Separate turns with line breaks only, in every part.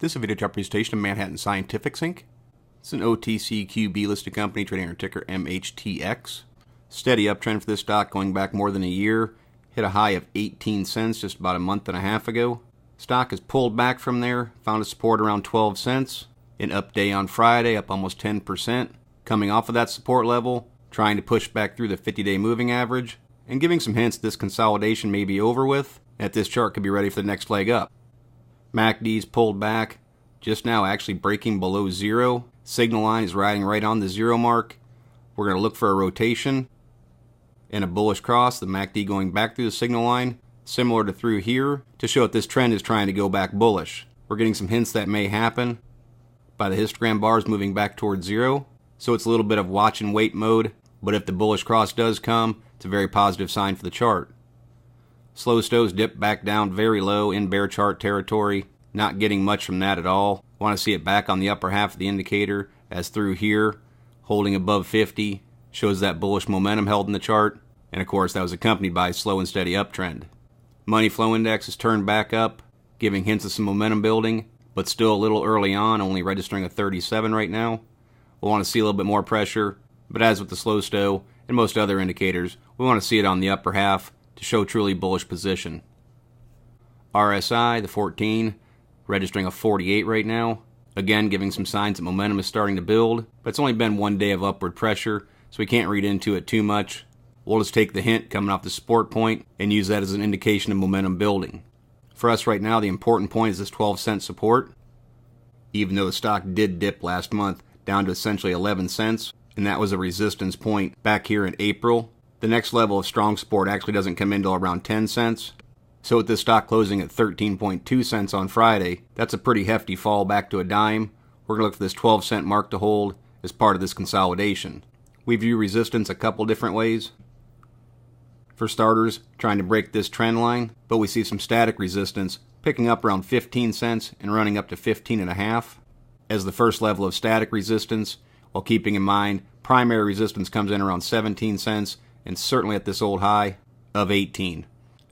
This is a video chart presentation of Manhattan Scientific Inc. It's an OTCQB listed company trading under ticker MHTX. Steady uptrend for this stock going back more than a year. Hit a high of 18 cents just about a month and a half ago. Stock has pulled back from there, found a support around 12 cents. An up day on Friday, up almost 10%. Coming off of that support level, trying to push back through the 50-day moving average, and giving some hints this consolidation may be over with, and that this chart could be ready for the next leg up. MACD's pulled back, just now actually breaking below zero. Signal line is riding right on the zero mark. We're going to look for a rotation and a bullish cross, the MACD going back through the signal line, similar to through here, to show that this trend is trying to go back bullish. We're getting some hints that may happen by the histogram bars moving back towards zero, so it's a little bit of watch and wait mode, but if the bullish cross does come, it's a very positive sign for the chart. Slow stows dip back down very low in bear chart territory. Not getting much from that at all. Want to see it back on the upper half of the indicator as through here, holding above 50, shows that bullish momentum held in the chart. And of course that was accompanied by a slow and steady uptrend. Money flow index has turned back up, giving hints of some momentum building, but still a little early on, only registering a 37 right now. We'll want to see a little bit more pressure, but as with the slow stow and most other indicators, we want to see it on the upper half to show truly bullish position. RSI, the 14, registering a 48 right now. Again, giving some signs that momentum is starting to build, but it's only been one day of upward pressure, so we can't read into it too much. We'll just take the hint coming off the support point and use that as an indication of momentum building. For us right now, the important point is this 12-cent support. Even though the stock did dip last month down to essentially 11 cents, and that was a resistance point back here in April, the next level of strong support actually doesn't come in until around 10 cents. So with this stock closing at 13.2 cents on Friday, that's a pretty hefty fall back to a dime. We're going to look for this 12-cent mark to hold as part of this consolidation. We view resistance a couple different ways. For starters, trying to break this trend line, but we see some static resistance picking up around 15 cents and running up to 15.5 as the first level of static resistance, while keeping in mind primary resistance comes in around 17 cents and certainly at this old high of 18.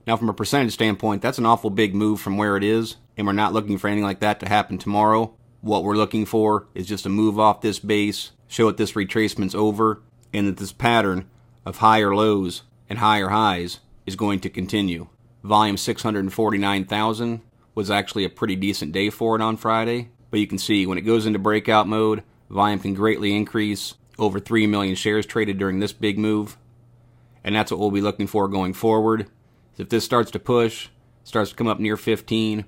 Now from a percentage standpoint, that's an awful big move from where it is, and we're not looking for anything like that to happen tomorrow. What we're looking for is just a move off this base, show that this retracement's over, and that this pattern of higher lows and higher highs is going to continue. Volume 649,000 was actually a pretty decent day for it on Friday, but you can see when it goes into breakout mode, volume can greatly increase. Over 3 million shares traded during this big move, and that's what we'll be looking for going forward. If this starts to push, starts to come up near 15,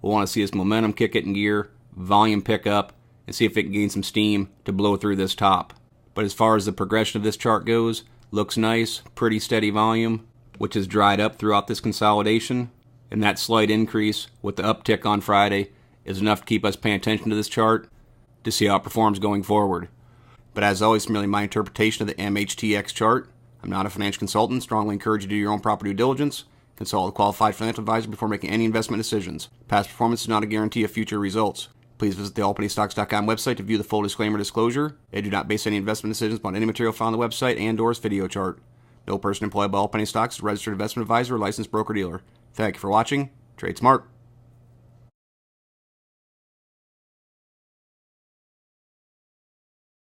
we'll want to see this momentum kick it in gear, volume pick up, and see if it can gain some steam to blow through this top. But as far as the progression of this chart goes, looks nice, pretty steady volume, which has dried up throughout this consolidation, and that slight increase with the uptick on Friday is enough to keep us paying attention to this chart to see how it performs going forward. But as always, it's merely my interpretation of the MHTX chart. I'm not a financial consultant. Strongly encourage you to do your own proper due diligence. Consult a qualified financial advisor before making any investment decisions. Past performance is not a guarantee of future results. Please visit the allpenny.com website to view the full disclaimer disclosure. I do not base any investment decisions upon any material found on the website and/or its video chart. No person employed by Allpenny Stocks is a registered investment advisor or licensed broker-dealer. Thank you for watching. Trade smart.